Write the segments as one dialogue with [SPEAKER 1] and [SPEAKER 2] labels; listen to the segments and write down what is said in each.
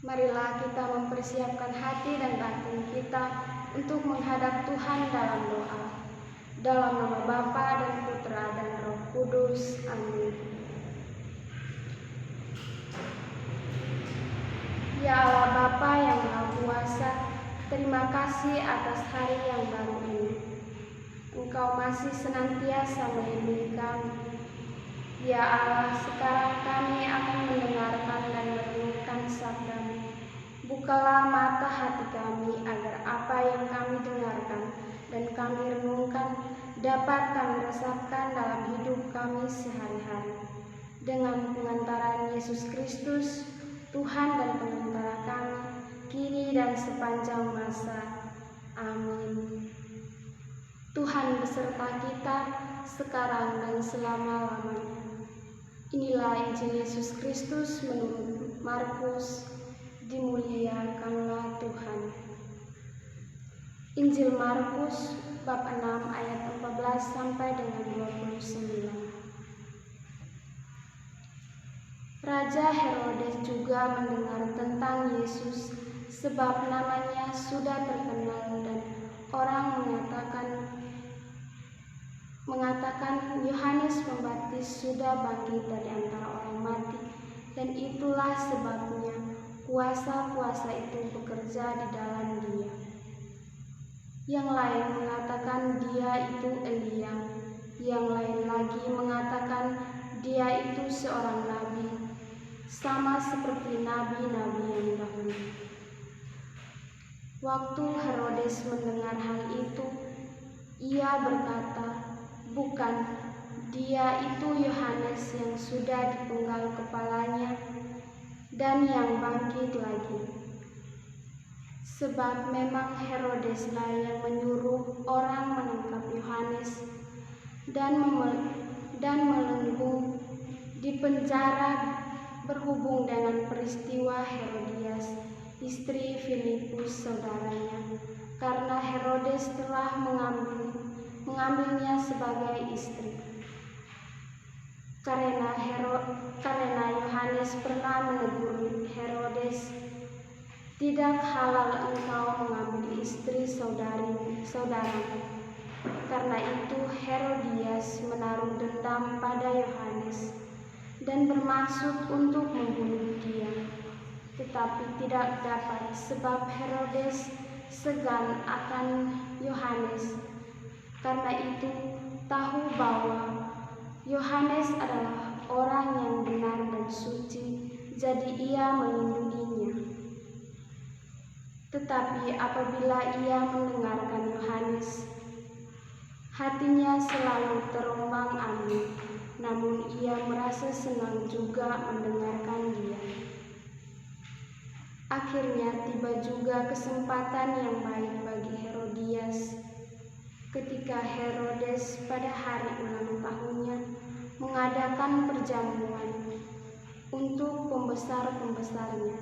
[SPEAKER 1] Marilah kita mempersiapkan hati dan batin kita untuk menghadap Tuhan dalam doa. Dalam nama Bapa dan Putra dan Roh Kudus. Amin. Ya Allah Bapa yang Maha Kuasa, terima kasih atas hari yang baru ini. Engkau masih senantiasa melindungi kami. Ya Allah, sekarang kami akan mendengarkan dan merenungkan sabda-Mu. Bukalah mata hati kami agar apa yang kami dengarkan dan kami renungkan dapat kami rasakan dalam hidup kami sehari-hari. Dengan pengantaran Yesus Kristus, Tuhan dan pengantara kami, kini dan sepanjang masa. Amin. Tuhan beserta kita sekarang dan selama-lamanya. Inilah Injil Yesus Kristus menurut Markus. Dimuliakanlah Tuhan. Injil Markus bab 6 ayat 14 sampai dengan 29. Raja Herodes juga mendengar tentang Yesus sebab namanya sudah terkenal dan orang mengatakan Yohanes Pembaptis sudah bangkit dari antara orang mati, dan itulah sebabnya kuasa-kuasa itu bekerja di dalam dia. Yang lain mengatakan dia itu Elia, yang lain lagi mengatakan dia itu seorang nabi, sama seperti nabi-nabi yang dahulu. Waktu Herodes mendengar hal itu, ia berkata, "Bukan, dia itu Yohanes yang sudah dipenggal kepalanya dan yang bangkit lagi." Sebab memang Herodeslah yang menyuruh orang menangkap Yohanes dan melenggung di penjara berhubung dengan peristiwa Herodias, istri Filipus saudaranya, karena Herodes telah mengambilnya sebagai istri. Karena Yohanes pernah menegur Herodes, "Tidak halal engkau mengambil istri saudaramu." Karena itu Herodias menaruh dendam pada Yohanes dan bermaksud untuk membunuh dia, tetapi tidak dapat sebab Herodes segan akan Yohanes. Karena itu tahu bahwa Yohanes adalah orang yang benar dan suci, jadi ia melindunginya. Tetapi apabila ia mendengarkan Yohanes, hatinya selalu terombang-ambing, namun ia merasa senang juga mendengarkan dia. Akhirnya tiba juga kesempatan yang baik bagi Herodias, ketika Herodes pada hari ulang tahunnya mengadakan perjamuan untuk pembesar-pembesarnya,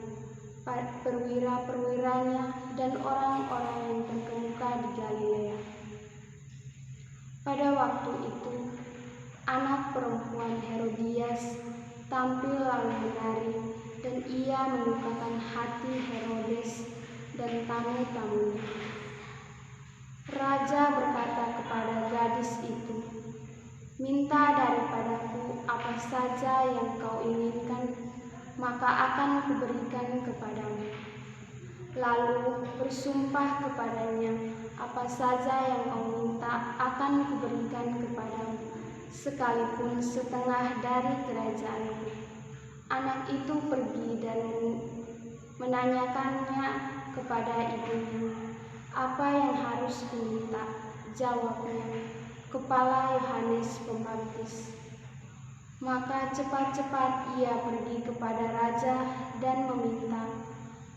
[SPEAKER 1] perwira-perwiranya, dan orang-orang yang terkemuka di Galilea. Pada waktu itu, anak perempuan Herodias tampil lalu menari, dan ia menyukakan hati Herodes dan tamu-tamunya. Raja berkata kepada gadis itu, "Minta daripadaku apa saja yang kau inginkan, maka akan kuberikan kepadamu." Lalu bersumpah kepadanya, "Apa saja yang kau minta akan kuberikan kepadamu, sekalipun setengah dari kerajaanku." Anak itu pergi dan menanyakannya kepada ibunya, "Apa yang harus diminta?" Jawabnya, "Kepala Yohanes Pembaptis." Maka cepat-cepat ia pergi kepada raja dan meminta,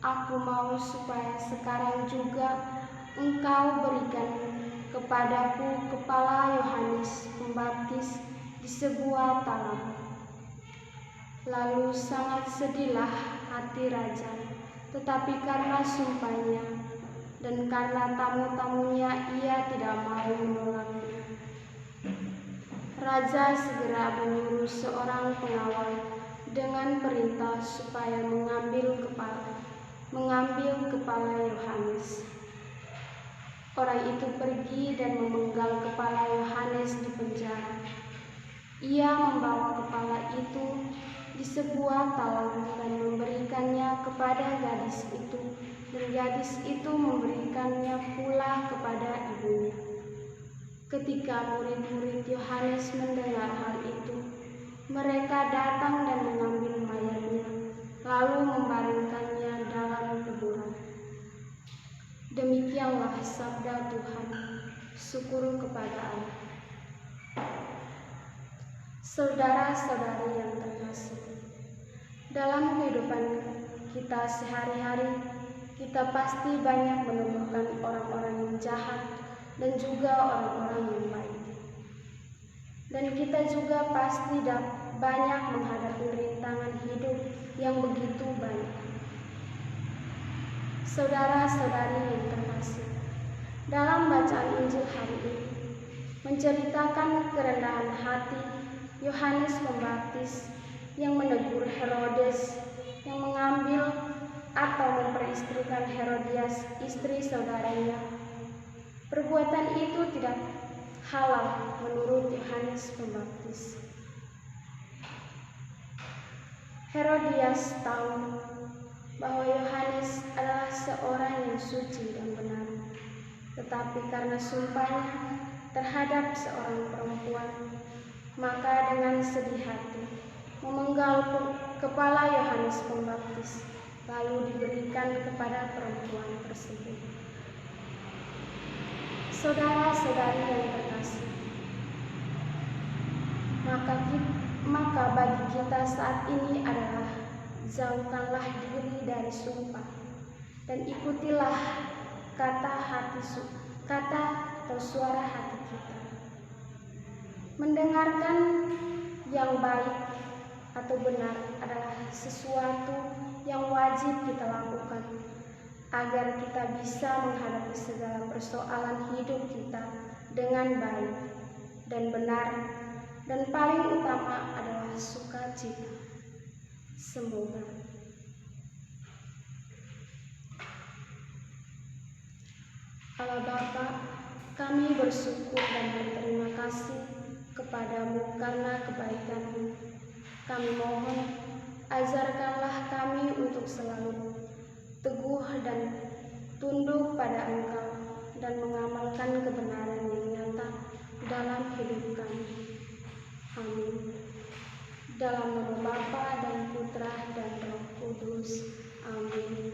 [SPEAKER 1] "Aku mau supaya sekarang juga engkau berikan kepadaku kepala Yohanes Pembaptis di sebuah talam." Lalu sangat sedihlah hati raja, tetapi karena sumpahnya dan karena tamu-tamunya ia tidak mau menolaknya. Raja segera menyuruh seorang pengawal dengan perintah supaya mengambil mengambil kepala Yohanes. Orang itu pergi dan memenggal kepala Yohanes di penjara. Ia membawa kepala itu di sebuah talang dan memberikannya kepada gadis itu, dan gadis itu memberikannya pula kepada ibunya. Ketika murid-murid Yohanes mendengar hal itu, mereka datang dan mengambil mayatnya, lalu membaringkannya dalam kuburan. Demikianlah sabda Tuhan. Syukur kepada Allah. Saudara-saudari yang terkasih, dalam kehidupan kita sehari-hari, kita pasti banyak menemukan orang-orang yang jahat dan juga orang-orang yang baik. Dan kita juga pasti banyak menghadapi rintangan hidup yang begitu banyak. Saudara-saudari yang terkasih, dalam bacaan Injil hari ini menceritakan kerendahan hati Yohanes Pembaptis yang menegur Herodes yang mengambil atau memperistrikan Herodias, istri saudaranya. Perbuatan itu tidak halal menurut Yohanes Pembaptis. Herodias tahu bahwa Yohanes adalah seorang yang suci dan benar, tetapi karena sumpahnya terhadap seorang perempuan, maka dengan sedih hati memenggal kepala Yohanes Pembaptis, lalu diberikan kepada perempuan tersebut. Saudara-saudari yang terkasih, maka bagi kita saat ini adalah jauhkanlah diri dari sumpah dan ikutilah kata atau suara hati kita. Mendengarkan yang baik atau benar adalah sesuatu yang wajib kita lakukan agar kita bisa menghadapi segala persoalan hidup kita dengan baik dan benar, dan paling utama adalah sukacita. Semoga Allah Bapa, kami bersyukur dan berterima kasih kepadamu karena kebaikan-Mu. Kami mohon, ajarkanlah kami untuk selalu teguh dan tunduk pada Engkau dan mengamalkan kebenaran yang nyata dalam hidup kami. Amin. Dalam nama Bapa dan Putra dan Roh Kudus. Amin.